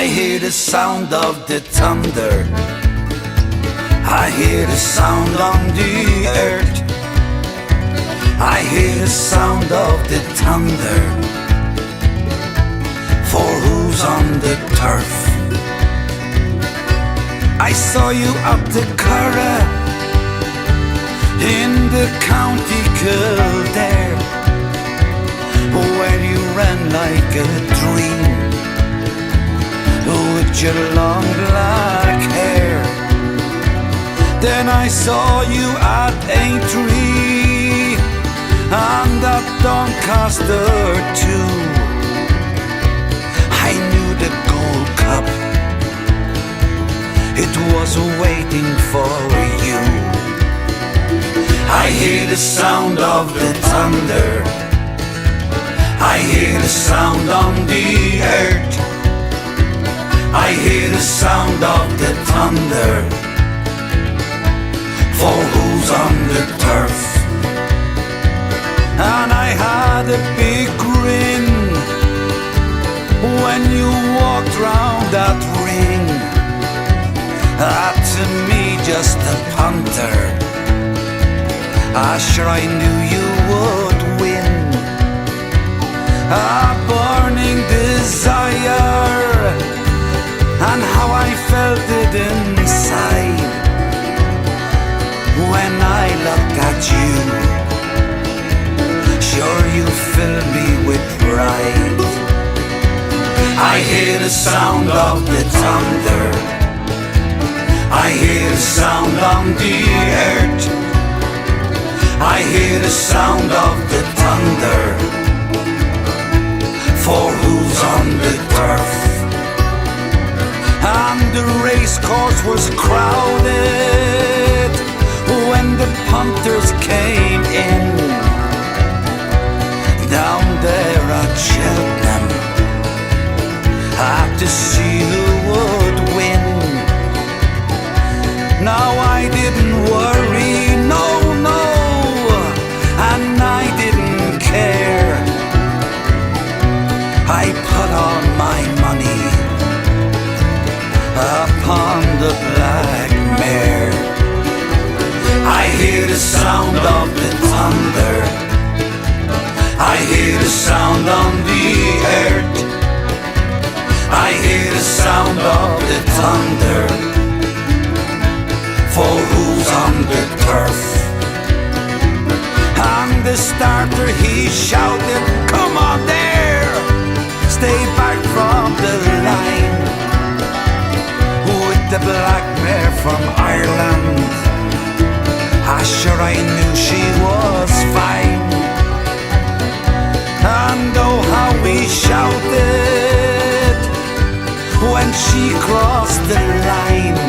hear the sound of the thunder. I hear the sound on the earth. I hear the sound of the thunder. For who's on the turf? I saw you up the Curragh in the County Kildare, where you ran like a dream with your long black hair. Then I saw you at Aintree and at Doncaster too. I knew the Gold Cup, it was waiting for you. I hear the sound of the thunder. I hear the sound on the earth. I hear the sound of the thunder. For who's on the turf? And I had a big grin when you walked round that ring. To me just a punter. Sure I knew you would win. A burning desire, and how I felt it inside when I looked at you. Sure you fill me with pride. I hear the sound of the thunder. I hear the sound on the earth. I hear the sound of the thunder. For who's on the turf? And the racecourse was crowded when the punters came in. Down there at Cheltenham, had to see who would win. Now I didn't worry, no, no, and I didn't care. I put all my money upon the black mare. I hear the sound of the thunder. I hear the sound on the earth. I hear the sound of the thunder. For who's on the turf? And the starter he shouted, come on there, stay back from the line. With the black mare from Ireland, sure I knew she was fine. And oh how we shouted when she crossed the line.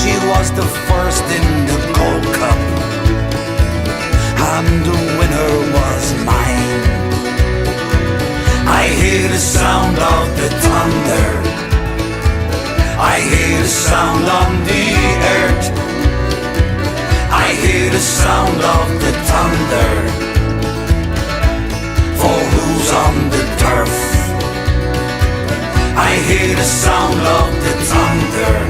She was the first in the Gold Cup, and the winner was mine. I hear the sound of the thunder. I hear the sound on the earth. I hear the sound of the thunder. For who's on the turf? I hear the sound of the thunder.